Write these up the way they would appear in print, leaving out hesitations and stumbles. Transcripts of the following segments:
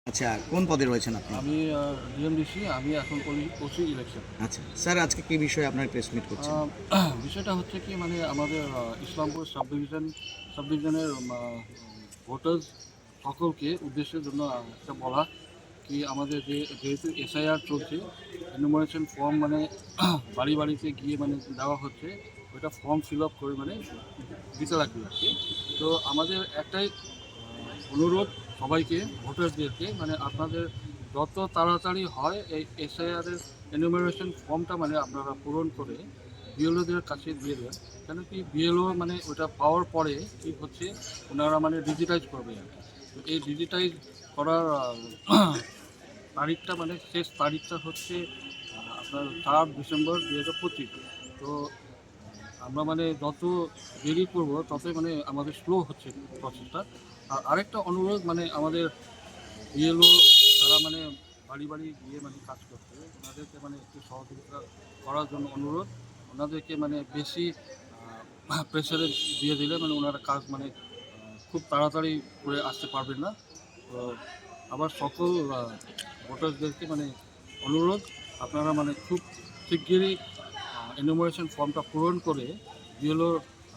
আচ্ছা, কোন পদে রয়েছেন আপনি? আমি ডিএমডিসি, আমি এখন করি ওসি ইলেকশন। আচ্ছা স্যার, আজকে কি বিষয়ে আপনার প্রেস মিট করছেন? বিষয়টা হচ্ছে কি, মানে আমাদের ইসলামপুর সাব ডিভিশনের ভোটার্স সকলকে উদ্দেশ্যের জন্য একটা বলা কি, আমাদের যেহেতু এসআইআর চলছে, এনুমারেশন ফর্ম মানে বাড়ি বাড়িতে গিয়ে মানে দেওয়া হচ্ছে, ওইটা ফর্ম ফিল আপ করে মানে দিতে লাগবে আর কি। তো আমাদের একটাই অনুরোধ সবাইকে, ভোটারদেরকে, মানে আপনাদের যত তাড়াতাড়ি হয় এই এসআইআরের এনুমারেশন ফর্মটা মানে আপনারা পূরণ করে বিএলওদের কাছে দিয়ে দেন। কেন কি, বিএলও মানে ওটা পাওয়ার পরে কি হচ্ছে, ওনারা মানে ডিজিটাইজ করবে আর কি। তো এই ডিজিটাইজ করার তারিখটা মানে শেষ তারিখটা হচ্ছে আপনার 4 ডিসেম্বর 2025। তো আমরা মানে যত দেরি করবো ততই মানে আমাদের স্লো হচ্ছে প্রসেসটা। আর আরেকটা অনুরোধ, মানে আমাদের বিএলও যারা মানে বাড়ি বাড়ি গিয়ে মানে কাজ করছে, ওনাদেরকে মানে একটু সহযোগিতা করার জন্য অনুরোধ। ওনাদেরকে মানে বেশি প্রেশারে দিয়ে দিলে মানে ওনারা কাজ মানে খুব তাড়াতাড়ি করে আসতে পারবেন না। তো আবার সকল ভোটারদেরকে মানে অনুরোধ, আপনারা মানে খুব শিগগিরই এনুমারেশন ফর্মটা পূরণ করে বিএলও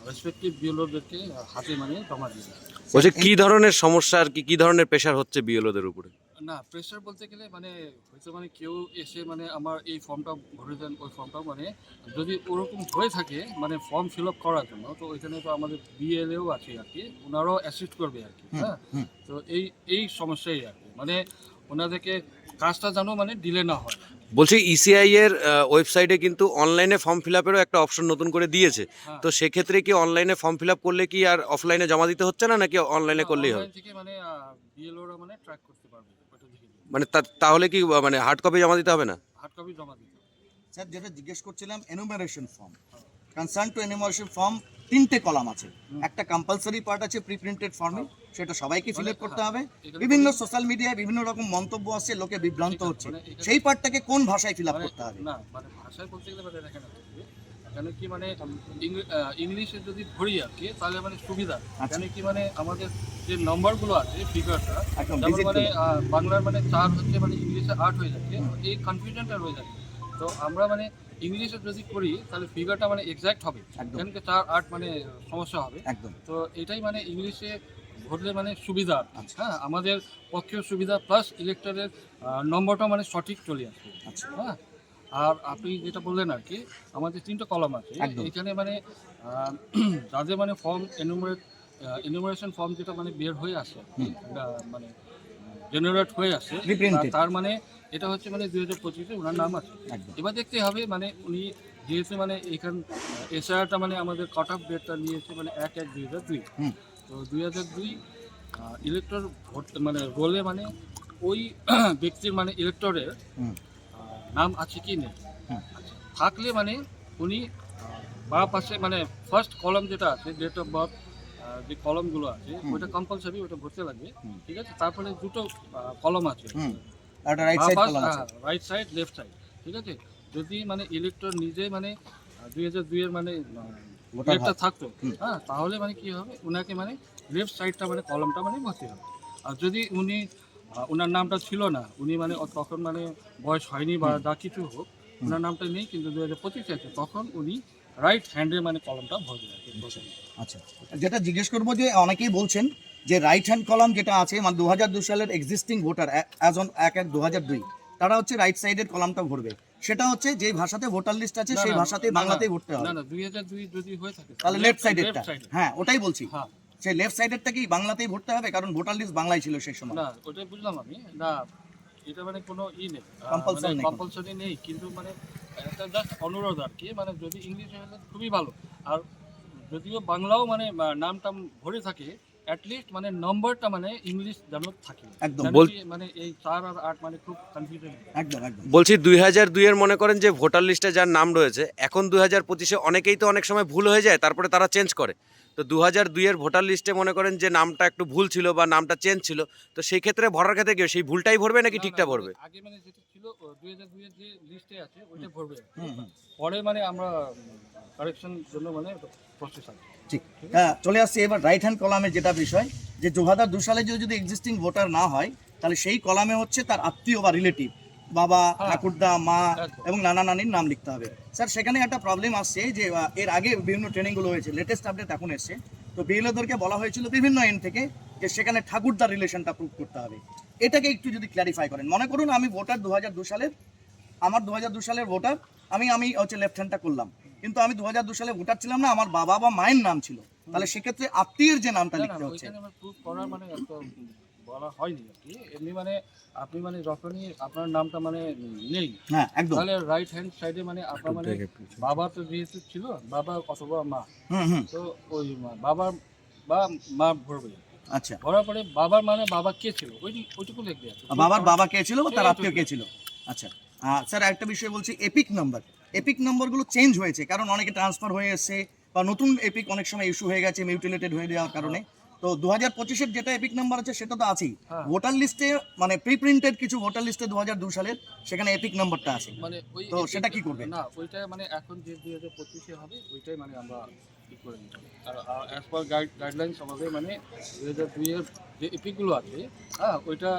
রেসপেক্টিভ বিএলওদেরকে হাতে মানে জমা দিন। বলছে কি ধরনের সমস্যা আর কি ধরনের প্রেশার হচ্ছে বিএলওদের উপরে? না, প্রেশার বলতে গেলে মানে হয়তো মানে কেউ এসে মানে আমার এই ফর্মটা ভরে দেন, ওই ফর্মটা মানে যদি ওরকম হয়ে থাকে মানে ফর্ম ফিল আপ করার জন্য, তো ওইখানে তো আমাদের বিএলএও আছে আর কি, ওনারাও অ্যাসিস্ট করবে আর কি। হ্যাঁ, তো এই সমস্যাই আর কি, মানে ওনাদেরকে কাজটা যেন মানে ডিলে না হয়। বলছি ইসিআই এর ওয়েবসাইটে কিন্তু অনলাইনে ফর্ম ফিল আপেরও একটা অপশন নতুন করে দিয়েছে। হ্যাঁ, তো সেক্ষেত্রে কি অনলাইনে ফর্ম ফিল আপ করলে কি আর অফলাইনে জমা দিতে হচ্ছে না, নাকি অনলাইনে করলেই হবে? অনলাইন থেকে মানে বিএলওরা মানে ট্র্যাক করতে পারবে ওটা দেখে দিবে। মানে তাহলে কি মানে হার্ড কপি জমা দিতে হবে না? হার্ড কপি জমা দিতে হবে। স্যার, যেটা জিজ্ঞেস করছিলাম, enumeration form, concern two enumeration form 3টে কলাম আছে। একটা কম্পালসারি পার্ট আছে প্রি প্রিন্টেড ফর্মে, সেটা সবাইকে ফিল আপ করতে হবে। বিভিন্ন সোশ্যাল মিডিয়ায় বিভিন্ন রকম মন্তব্য আসছে, লোকে বিভ্রান্ত হচ্ছে, সেই পার্টটাকে কোন ভাষায় ফিল আপ করতে হবে? না, মানে ভাষায় বলতে গেলে মানে দেখেন কেন কি, মানে ইংলিশে যদি ধরি আর কি, তাহলে মানে সুবিধা। কেন কি, মানে আমাদের যে নম্বরগুলো আছে, ফিগারটা, যেমন মানে বাংলার মানে 4 হচ্ছে, মানে ইংলিশে 8 হয়ে যাচ্ছে, এই কনফিউশনটা রয়ে যাচ্ছে। তো আমরা মানে ইংলিশে যদি করি তাহলে ফিগারটা মানে এক্স্যাক্ট হবে, কেন কি 4 8 মানে সমস্যা হবে। তো এটাই মানে ইংলিশে ভরলে মানে সুবিধা। হ্যাঁ, আমাদের পক্ষেও সুবিধা, প্লাস ইলেক্টরের নম্বরটা মানে সঠিক চলে আসবে। হ্যাঁ, আর আপনি যেটা বললেন আর কি, আমাদের 3টে কলাম আছে এখানে, মানে যাদের মানে ফর্ম এনুমারেশন ফর্ম যেটা মানে বের হয়ে আসে, মানে জেনারেট হয়ে আসে, তার মানে এটা হচ্ছে মানে 2025-এ ওনার নাম আছে। এবার দেখতে হবে মানে উনি যেহেতু মানে এখান এসআইআরটা মানে আমাদের কাট অফ ডেটটা নিয়েছে মানে 1/1/2002। তো 2002 ইলেক্টর ভোট মানে রোলে মানে ওই ব্যক্তির মানে ইলেক্টরের নাম আছে কি নেই। আচ্ছা, থাকলে মানে উনি বা পাশে মানে ফার্স্ট কলাম যেটা আছে, ডেট অফ বার্থ, যে কলমগুলো আছে ওইটা কম্পালসারি, ওইটা ভরতে লাগবে। ঠিক আছে, তারপরে দুটো কলম আছে, রাইট সাইড লেফট সাইড। ঠিক আছে, যদি মানে ইলেক্টর নিজে মানে 2002-এর মানে ডেটটা থাকতো, হ্যাঁ, তাহলে মানে কি হবে, ওনাকে মানে লেফট সাইডটা মানে কলমটা মানে ভরতে হবে। আর যদি উনি ওনার নামটা ছিল না, উনি মানে তখন মানে বয়স হয়নি বা যা কিছু হোক, ওনার নামটা নেই কিন্তু 2025 আছে, তখন উনি রাইট হ্যান্ডে মানে কলমটা ভরবে। আচ্ছা, যেটা জিজ্ঞেস করবো, যে অনেকেই বলছেন যে রাইট হ্যান্ড কলাম যেটা আছে, মানে 2002 সালের এক্সিস্টিং ভোটার অ্যাজ অন 1/1/2002, তারা হচ্ছে রাইট সাইডের কলামটা ভরবে। সেটা হচ্ছে যে ভাষাতে ভোটার লিস্ট আছে সেই ভাষাতে বাংলাতেই ভরতে হবে। না না, 2002 যদি হয়ে থাকে তাহলে লেফট সাইডেরটা, হ্যাঁ ওটাই বলছি, সেই লেফট সাইডেরটা কি বাংলাতেই ভরতে হবে, কারণ ভোটার লিস্ট বাংলায় ছিল সেই সময়। না, ওটাই বুঝলাম আমি। না, এটা মানে কোনো নেই, কম্পালসারি নেই, কিন্তু মানে একটা জাস্ট অনুরোধ আর কি, মানে যদি ইংলিশে হলে খুবই ভালো। আর যদিও বাংলাও মানে নাম টাম ভরে থাকে, অ্যাটলিস্ট মানে নম্বরটা মানে ইংলিশ যেন থাকে। একদম, মানে এই 4 আর 8 মানে খুব কনফিউশন। একদম একদম। বলছি 2002-এর মনে করেন যে ভোটার লিস্টে যার নাম রয়েছে, এখন 2025-এ অনেকেই তো অনেক সময় ভুল হয়ে যায়, তারপরে তারা চেঞ্জ করে। তো 2002-এর ভোটার লিস্টে মনে করেন যে নামটা একটু ভুল ছিল বা নামটা চেঞ্জ ছিল, তো সেই ক্ষেত্রে ভরার ক্ষেত্রে কি সেই ভুলটাই ভরবে নাকি ঠিকটা ভরবে? আগে মানে যেটা ছিল 2002 এর যে লিস্টে আছে ওইটা ভরবে, পরে মানে আমরা কারেকশন জন্য মানে প্রসেস আছে। ঠিক, হ্যাঁ, চলে আসছে এবার রাইট হ্যান্ড কলামের যেটা বিষয়, যে 2002 সালে যদি এক্সিস্টিং ভোটার না হয়, তাহলে সেই কলামে হচ্ছে তার আত্মীয় বা রিলেটিভ, বাবা, ঠাকুরদা, মা এবং নানা নানির নাম লিখতে হবে। স্যার সেখানে একটা প্রবলেম আসছে যে এর আগে বিভিন্ন ট্রেনিংগুলো হয়েছে, লেটেস্ট আপডেট এখন এসছে, তো বিএলওদেরকে বলা হয়েছিল বিভিন্ন এন্ড থেকে যে সেখানে ঠাকুরদার রিলেশনটা প্রুভ করতে হবে। এটাকে একটু যদি ক্ল্যারিফাই করেন। মনে করুন আমি ভোটার 2002 সালের, আমার 2002 সালের ভোটার, আমি হচ্ছে লেফট হ্যান্ডটা করলাম, কিন্তু আমি 2002 সালে ভোটার ছিলাম না, আমার বাবা বা মায়ের নাম ছিল, তাহলে সেক্ষেত্রে আত্মীয়ের যে নামটা লিখতে হচ্ছে। ওইখানে আমার প্রুফ করার মানে এত বলা হয়নি আর কি। এমনি মানে আপনি মানে যখনই আপনার নামটা মানে নেই, হ্যাঁ একদম। তাহলে রাইট হ্যান্ড সাইডে মানে আপনার মানে বাবা তো যেহেতু ছিল, বাবা অথবা মা, তো ওই বাবার বা মা ভরবে। আচ্ছা, ভরার পরে বাবার মানে বাবা কে ছিল ওইটুকু লিখবে আর কি। বাবার বাবা কে ছিল বা তার আত্মীয় কে ছিল। আচ্ছা স্যার একটা বিষয় বলছি, এপিক নাম্বারগুলো চেঞ্জ হয়েছে, কারণ অনেকে ট্রান্সফার হয়ে এসেছে বা নতুন এপিক অনেক সময় ইস্যু হয়ে গেছে মিউটিলেটেড হয়ে যাওয়ার কারণে। তো 2025-এর যেটা এপিক নাম্বার আছে সেটা তো আছেই, ভোটার লিস্টে মানে প্রি প্রিন্টেড কিছু ভোটার লিস্টে 2002 সালের সেখানে এপিক নাম্বারটা আছে, মানে ওই তো সেটা কি করবে? না ওইটা মানে এখন যে 2025-এ হবে ওইটাই মানে আমরা ঠিক করে নিতে হবে। আর অ্যাজ পার গাইডলাইন্স আমাদের মানে 2002-এর যে এপিকগুলো আছে, হ্যাঁ ওইটা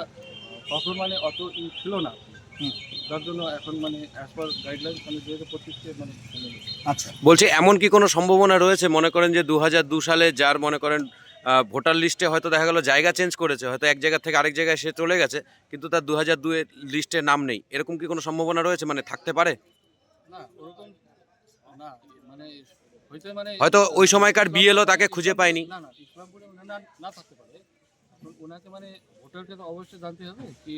তখন মানে অত ছিল না, যার জন্য এখন মানে অ্যাজ পার গাইডলাইন্স মানে 2025-এ মানে আচ্ছা, বলছি এমন কি কোনো সম্ভাবনা রয়েছে, মনে করেন যে 2002 সালে যার মনে করেন ভোটার লিস্টে হয়তো দেখা গেল জায়গা চেঞ্জ করেছে, হয়তো এক জায়গা থেকে আরেক জায়গায় সে চলে গেছে, কিন্তু তার 2002-এর লিস্টে নাম নেই, এরকম কি কোনো সম্ভাবনা রয়েছে, মানে থাকতে পারে? না ওরকম না, মানে হইতে মানে হয়তো ওই সময়কার বিএলও তাকে খুঁজে পায়নি। না ইসলামপুরে না থাকতে পারে। ওনাকে মানে ভোটারকে তো অবশ্যই জানতে হবে কি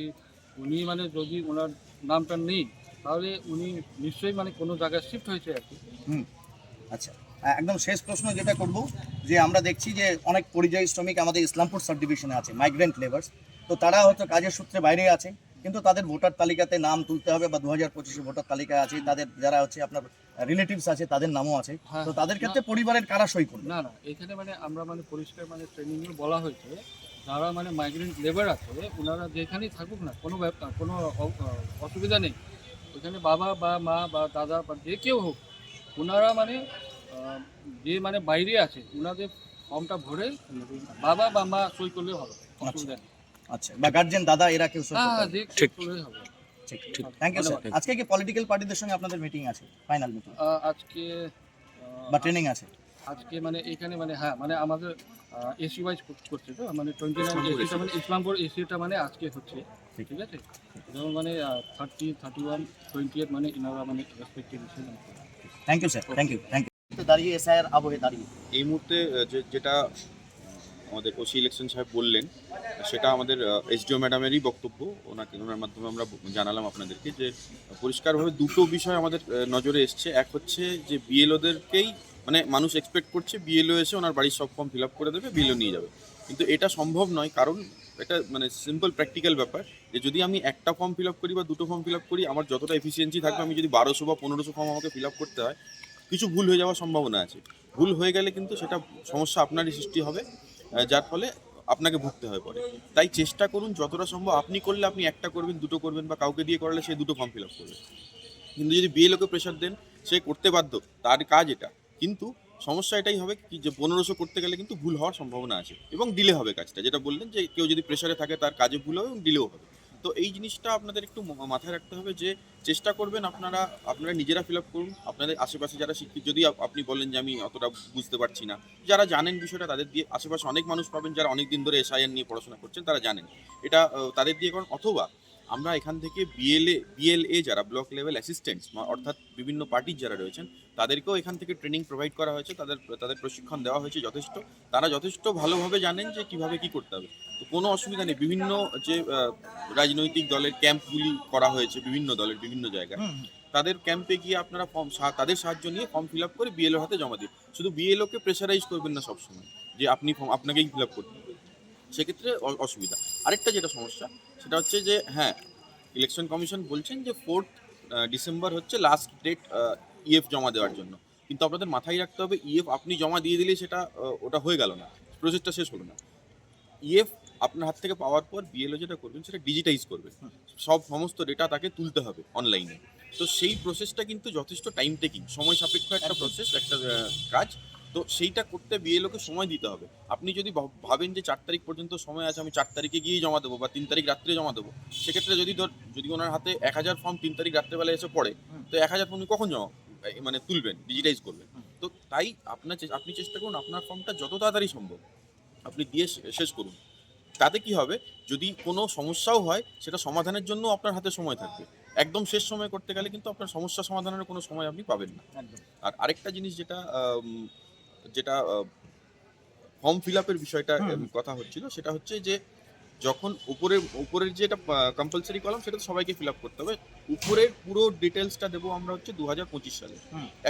উনি মানে যদি ওনার নামটা নেই তাহলে উনি নিশ্চয়ই মানে কোনো জায়গায় শিফট হয়েছে আর কি। আচ্ছা একদম শেষ প্রশ্ন যেটা করব, যে আমরা দেখছি যে অনেক পরিযায়ী শ্রমিক আমাদের ইসলামপুর সাব ডিভিশনে আছে, মাইগ্রেন্ট লেবার্স, তো তারা হয়তো কাজের সূত্রে বাইরে আছে, কিন্তু তাদের ভোটার তালিকাতে নাম তুলতে হবে বা 2025 ভোটার তালিকা আছে, তাদের যারা হচ্ছে আপনার রিলেটিভস আছে তাদের নামও আছে, তো তাদের ক্ষেত্রে পরিবারের কারা সই করবে? না এখানে মানে আমরা মানে পরিষ্কার মানে ট্রেনিংয়ে বলা হয়েছে যারা মানে মাইগ্রেন্ট লেবার আছে ওনারা যেখানেই থাকুক না কোনো অসুবিধা নেই, ওখানে বাবা বা মা বা দাদা বা যে কেউ হোক, ওনারা মানে যে মানে বাইরে আছে ওনাদের ফর্মটা ভরে বাবা বা মা সই করলেও হবে, অসুবিধা নেই। আচ্ছা, বা গার্জিয়ান দাদা এরা কেউ সই করতে হ্যাঁ হবে? যে ঠিক। করলেই হবে। ঠিক ঠিক, থ্যাংক ইউ স্যার। আজকে কি পলিটিক্যাল পার্টিদের সঙ্গে আপনাদের মিটিং আছে, ফাইনাল মিটিং আজকে বা ট্রেনিং আছে? আজকে মানে এখানে মানে হ্যাঁ মানে আমাদের এসি ওয়াইজ করছে, তো মানে 29 এসিটা মানে ইসলামপুর এসিটা মানে আজকে হচ্ছে, ঠিক আছে, যেমন মানে 30, 31, 28 মানে ইনারা মানে respective AC. Thank you sir, thank you দাঁড়িয়ে এসআইআর আবহে দাঁড়িয়ে এই মুহূর্তে যেটা আমাদের ওসি ইলেকশন সাহেব বললেন সেটা আমাদের এসডিও ম্যাডামেরই বক্তব্য, ওনার মাধ্যমে আমরা জানালাম আপনাদেরকে যে পরিষ্কারভাবে দুটো বিষয় আমাদের নজরে এসছে। এক হচ্ছে যে বিএলওদেরকেই মানে মানুষ এক্সপেক্ট করছে বিএলও এসে ওনার বাড়ির সব ফর্ম ফিল আপ করে দেবে, বিএলও নিয়ে যাবে, কিন্তু এটা সম্ভব নয়, কারণ এটা মানে সিম্পল প্র্যাকটিক্যাল ব্যাপার যে যদি আমি একটা ফর্ম ফিল আপ করি বা দুটো ফর্ম ফিল আপ করি, আমার যতটা এফিসিয়েন্সি থাকবে, আমি যদি 1200 বা 1500 ফর্ম আমাকে ফিল আপ করতে হয়, কিছু ভুল হয়ে যাওয়ার সম্ভাবনা আছে। ভুল হয়ে গেলে কিন্তু সেটা সমস্যা আপনারই সৃষ্টি হবে, যার ফলে আপনাকে ভুগতে হয় পরে। তাই চেষ্টা করুন যতটা সম্ভব, আপনি করলে আপনি একটা করবেন, দুটো করবেন, বা কাউকে দিয়ে করালে সে দুটো ফর্ম ফিল আপ করবে, কিন্তু যদি বিএলওকে প্রেশার দেন সে করতে বাধ্য, তার কাজ এটা, কিন্তু সমস্যা এটাই হবে কি যে 1500 করতে গেলে কিন্তু ভুল হওয়ার সম্ভাবনা আছে এবং ডিলে হবে কাজটা, যেটা বললেন যে কেউ যদি প্রেশারে থাকে তার কাজে ভুল হবে এবং ডিলেও হবে। তো এই জিনিসটা আপনাদের একটু মাথায় রাখতে হবে যে চেষ্টা করবেন আপনারা নিজেরা ফিল আপ করুন, আপনাদের আশেপাশে যারা শিক্ষিত, যদি আপনি বলেন যে আমি অতটা বুঝতে পারছি না, যারা জানেন বিষয়টা তাদের দিয়ে, আশেপাশে অনেক মানুষ পাবেন যারা অনেক দিন ধরে এসআইআর নিয়ে পড়াশোনা করছেন, তারা জানেন এটা, তাদের দিয়ে করুন। অথবা আমরা এখান থেকে বিএলএ যারা ব্লক লেভেল অ্যাসিস্ট্যান্টস অর্থাৎ বিভিন্ন পার্টির যারা রয়েছেন তাদেরকেও এখান থেকে ট্রেনিং প্রোভাইড করা হয়েছে, তাদের প্রশিক্ষণ দেওয়া হয়েছে যথেষ্ট, তারা যথেষ্ট ভালোভাবে জানেন যে কিভাবে কি করতে হবে, তো কোনো অসুবিধা নেই। বিভিন্ন যে রাজনৈতিক দলের ক্যাম্পগুলি করা হয়েছে বিভিন্ন দলের বিভিন্ন জায়গায়, তাদের ক্যাম্পে গিয়ে আপনারা তাদের সাহায্য নিয়ে ফর্ম ফিল আপ করে বিএলও হাতে জমা দিন। শুধু বিএলওকে প্রেশারাইজ করবেন না সবসময় যে আপনি আপনাকেই ফিল আপ করতে হবে, সেক্ষেত্রে অসুবিধা। আরেকটা যেটা সমস্যা সেটা হচ্ছে যে হ্যাঁ, ইলেকশন কমিশন বলছেন যে 4 ডিসেম্বর হচ্ছে লাস্ট ডেট ইএফ জমা দেওয়ার জন্য, কিন্তু আপনাদের মাথায় রাখতে হবে ইএফ আপনি জমা দিয়ে দিলেই সেটা ওটা হয়ে গেল না, প্রসেসটা শেষ হলো না। ইএফ আপনার হাত থেকে পাওয়ার পর বিএলও যেটা করবেন সেটা ডিজিটাইজ করবে, সমস্ত ডেটা তাকে তুলতে হবে অনলাইনে, তো সেই প্রসেসটা কিন্তু যথেষ্ট টাইম টেকিং, সময় সাপেক্ষ একটা প্রসেস, একটা কাজ। তো সেইটা করতে বিএলওকে সময় দিতে হবে। আপনি যদি ভাবেন যে 4 তারিখ পর্যন্ত সময় আছে, আমি 4 তারিখে গিয়েই জমা দেবো বা 3 তারিখ রাত্রে জমা দেবো, সেক্ষেত্রে যদি ওনার হাতে 1000 ফর্ম 3 তারিখ রাত্রেবেলা এসে পড়ে, তো 1000 ফর্ম কখন মানে তুলবেন, ডিজিটাইজ করবেন? তো তাই আপনি চেষ্টা করুন আপনার ফর্মটা যত তাড়াতাড়ি সম্ভব আপনি দিয়ে শেষ করুন। তাতে কি হবে, যদি কোনো সমস্যাও হয় সেটা সমাধানের জন্য আপনার হাতে সময় থাকবে। একদম শেষ সময় করতে গেলে কিন্তু আপনার সমস্যা সমাধানের কোনো সময় আপনি পাবেন না। একদম। আর আরেকটা জিনিস যেটা ফর্ম ফিল আপের বিষয়টা কথা হচ্ছিল, সেটা হচ্ছে যে যখন উপরের যে এটা কম্পালসারি কলাম, সেটা তো সবাইকে ফিল আপ করতে হবে। উপরের পুরো ডিটেলসটা দেবো আমরা হচ্ছে 2025 সালে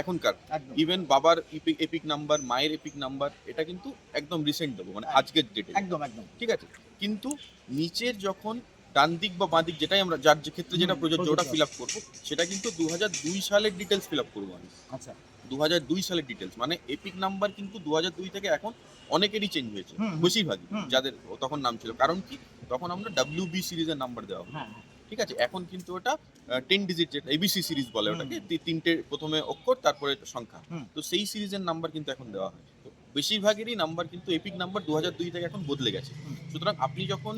এখনকার। একদম। ইভেন বাবার এপিক নাম্বার, মায়ের এপিক নাম্বার, এটা কিন্তু একদম রিসেন্ট দেবো, মানে আজকের ডেটে। একদম একদম। ঠিক আছে, কিন্তু নিচের যখন ডান দিক বা বাঁ দিক, যেটাই আমরা যার যে ক্ষেত্রে যেটা প্রযোজ্য ওটা ফিল আপ করবো, সেটা কিন্তু 2002 সালের ডিটেলস ফিল আপ করবো আমি। আচ্ছা। 2002 সালের ডিটেলস, মানে এপিক নাম্বার কিন্তু 2002 থেকে এখন অনেকেরই চেঞ্জ হয়েছে, বেশিরভাগই যাদের তখন নাম ছিল। কারণ কি, তখন আমরা WB সিরিজের নাম্বার দেওয়া হয়। হ্যাঁ। ঠিক আছে, এখন কিন্তু ওটা 10 ডিজিট, যেটা এবিসি সিরিজ বলে ওটাকে, তিনটে প্রথমে অক্ষর তারপরে সংখ্যা। তো সেই সিরিজের নাম্বার কিন্তু এখন দেওয়া হয়। তো বেশিরভাগেরই নাম্বার কিন্তু এপিক নাম্বার 2002 থেকে এখন বদলে গেছে। সুতরাং আপনি যখন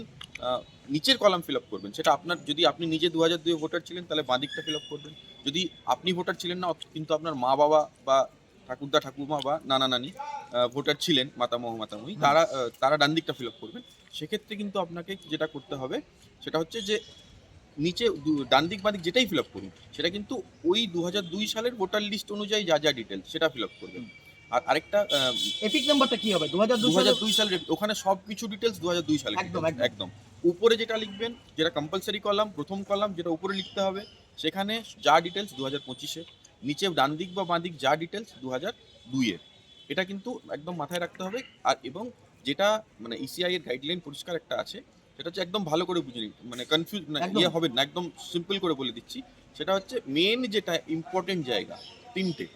নিচের কলাম ফিল আপ করবেন, সেটা আপনার, যদি আপনি নিজে 2002 ভোটার ছিলেন তাহলে বাঁ দিকটা ফিল আপ করবেন। যদি আপনি ভোটার ছিলেন না কিন্তু আপনার মা বাবা বা ঠাকুরদা ঠাকুমা বা নানা নানি ভোটার ছিলেন, মাতামহ মাতামহি, তারা ডান দিকটা ফিল আপ করবেন। সেক্ষেত্রে কিন্তু আপনাকে যেটা করতে হবে সেটা হচ্ছে যে নিচে ডান দিক বাঁ দিক যেটাই ফিল আপ করুন, সেটা কিন্তু ওই 2002 সালের ভোটার লিস্ট অনুযায়ী যা যা ডিটেলস সেটা ফিল আপ করবেন। আর আরেকটা, এপিক নাম্বারটা কি হবে? 2002 সালের ওখানে সব কিছু ডিটেলস 2002 সালের একদম, details, একদম। উপরে যেটা লিখবেন, যেটা কম্পালসারি কলাম, প্রথম কলাম যেটা উপরে লিখতে হবে, সেখানে যা ডিটেলস 2025-এ, নিচে ডান দিক বা বাঁ দিক যা ডিটেলস 2002-এর, এটা কিন্তু একদম মাথায় রাখতে হবে। আর এবং যেটা মানে ইসিআই এর গাইডলাইন পরিষ্কার একটা আছে, সেটা হচ্ছে একদম ভালো করে বুঝে নিন, মানে কনফিউজ না ইয়ে হবে না, একদম সিম্পল করে বলে দিচ্ছি। সেটা হচ্ছে মেন যেটা ইম্পর্টেন্ট জায়গা তিনটে,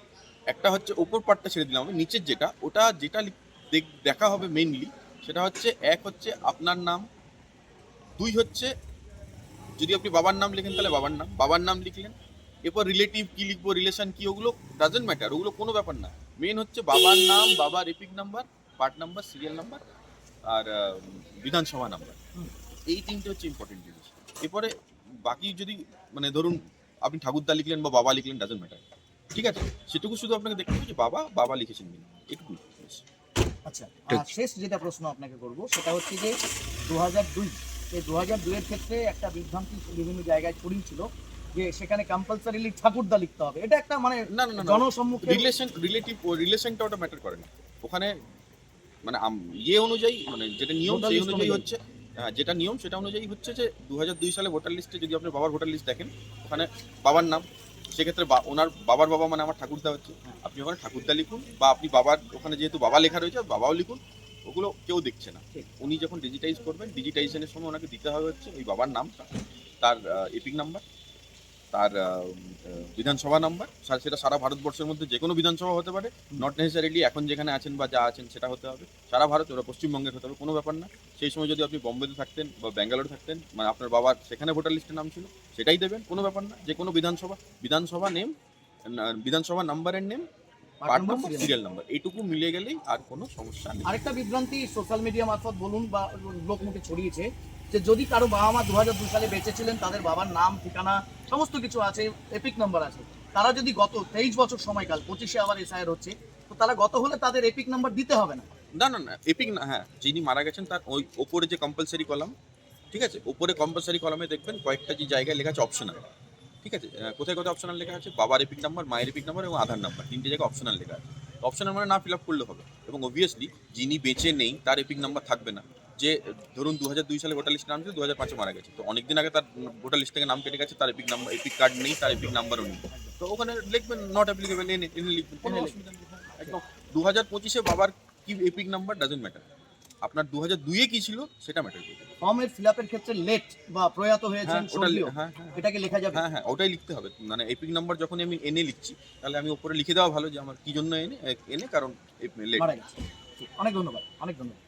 একটা হচ্ছে ওপর পার্টটা ছেড়ে দিলাম আমি, নিচের যেটা দেখা হবে মেইনলি, সেটা হচ্ছে এক হচ্ছে আপনার নাম, দুই হচ্ছে যদি আপনি বাবার নাম লেখেন তাহলে বাবার নাম লিখলেন। এরপর রিলেটিভ কি লিখবো, রিলেশন কি, ওগুলো ডাজন্ট ম্যাটার, ওগুলো কোনো ব্যাপার না। মেন হচ্ছে বাবার নাম, বাবার EPIC number, part number, serial number আর বিধানসভা নাম্বার। এই তিনটে হচ্ছে ইম্পর্টেন্ট জিনিস। এরপরে বাকি যদি মানে ধরুন আপনি ঠাকুরদা লিখলেন বা বাবা লিখলেন, ডাজন্ট ম্যাটার। ঠিক আছে, সেটুকু শুধু আপনাকে দেখতে হবে যে বাবা লিখেছেন কিনা, এটুকুই। আচ্ছা, আর শেষ যেটা প্রশ্ন আপনাকে করব সেটা হচ্ছে যে 2002 এই 2002 এর ক্ষেত্রে একটা বিভ্রান্তি বিভিন্ন জায়গায় ছড়িয়েছিল যে সেখানে কম্পালসারিলি ঠাকুরদা লিখতে হবে। এটা একটা মানে না জনসম্মুখে রিলেশনটা ওটা ম্যাটার করে না ওখানে, মানে ইয়ে অনুযায়ী, মানে যেটা নিয়ম Voter সেই list অনুযায়ী অনুযায়ী। হচ্ছে। যেটা নিয়ম সেটা অনুযায়ী হচ্ছে যে 2002 সালে ভোটার লিস্টে যদি আপনি বাবার ভোটার লিস্ট দেখেন, ওখানে বাবার নাম, সেক্ষেত্রে ওনার বাবার বাবা মানে আমার ঠাকুরদা হচ্ছে, আপনি ওখানে ঠাকুরদা লিখুন, বা আপনি বাবার ওখানে যেহেতু বাবা লেখা রয়েছে বাবাও লিখুন, ওগুলো কেউ দেখছে না। উনি যখন ডিজিটাইজ করবেন, ডিজিটাইজেশনের সময় ওনাকে দিতে হবে হচ্ছে ওই বাবার নামটা, তার এপিক নাম্বার, তার বিধানসভা নাম্বার, সেটা সারা ভারতবর্ষের মধ্যে যে কোনো বিধানসভা হতে পারে, নট নেসেসারিলি এখন যেখানে আছেন বা যা আছেন সেটা হতে হবে, সারা ভারত, ওরা পশ্চিমবঙ্গের হতে হবে, কোনো ব্যাপার না। সেই সময় যদি আপনি বম্বেতে থাকতেন বা ব্যাঙ্গালোরে থাকতেন, মানে আপনার বাবার সেখানে ভোটার লিস্টের নাম ছিল, সেটাই দেবেন, কোনো ব্যাপার না। যে কোনো বিধানসভা নেম, বিধানসভা নাম্বারের name, part number, serial number, এইটুকু মিলে গেলেই আর কোনো সমস্যা নেই। আরেকটা বিভ্রান্তি সোশ্যাল মিডিয়া মারফত বলুন বা লোকমুখে ছড়িয়েছে যে যদি কারো বাবা মা 2002 সালে বেঁচে ছিলেন, তাদের বাবার নাম, ঠিকানা সমস্ত কিছু আছে, এপিক নাম্বার আছে, তারা যদি গত 23 বছর সময়কাল 25-এ আবার এসআইআর হচ্ছে, তো তারা গত হলে তাদের এপিক নাম্বার দিতে হবে না? না এপিক না, হ্যাঁ, যিনি মারা গেছেন তার ওই ওপরে যে কম্পালসারি কলাম, ঠিক আছে, ওপরে কম্পালসারি কলামে দেখবেন কয়েকটা যে জায়গায় লেখা আছে অপশনাল, ঠিক আছে, কোথায় কোথায় অপশনাল লেখা আছে, বাবার এপিক নাম্বার, মায়ের এপিক নাম্বার এবং আধার নাম্বার, তিনটে জায়গায় অপশনাল লেখা আছে। অপশনাল মানে না ফিল আপ করলে হবে, এবং অবভিয়াসলি যিনি বেঁচে নেই তার এপিক নাম্বার থাকবে না। যে ধরুন 2002 সালে ভোটার লিস্টে নাম ছিল, 2005-এ মারা গেছে, তো অনেকদিন আগে তার ভোটার লিস্ট থেকে নাম কেটে গেছে, তার এপিক নাম্বার, এপিক কার্ড নেই, তার এপিক নাম্বারও নেই, তো ওখানে লিখবেন নট অ্যাপ্লিকেবল, এনে লিখবেন, কোনো অসুবিধা নেই। একদম 2025-এ বাবার কি এপিক নাম্বার ডাজন্ট ম্যাটার, আপনার 2002-এ কি ছিল সেটা ম্যাটার করবে। ফর্মের ফিলআপের ক্ষেত্রে লেট বা প্রয়াত হয়েছেন, স্বর্গীয়, এটাকে লেখা যাবে? হ্যাঁ ওটাই লিখতে হবে। মানে এপিক নাম্বার যখন আমি এনে লিখছি, তাহলে আমি উপরে লিখে দেওয়া ভালো যে আমার কি জন্য এনে কারণ লেট। মারা গেছে। অনেক ধন্যবাদ, অনেক ধন্যবাদ।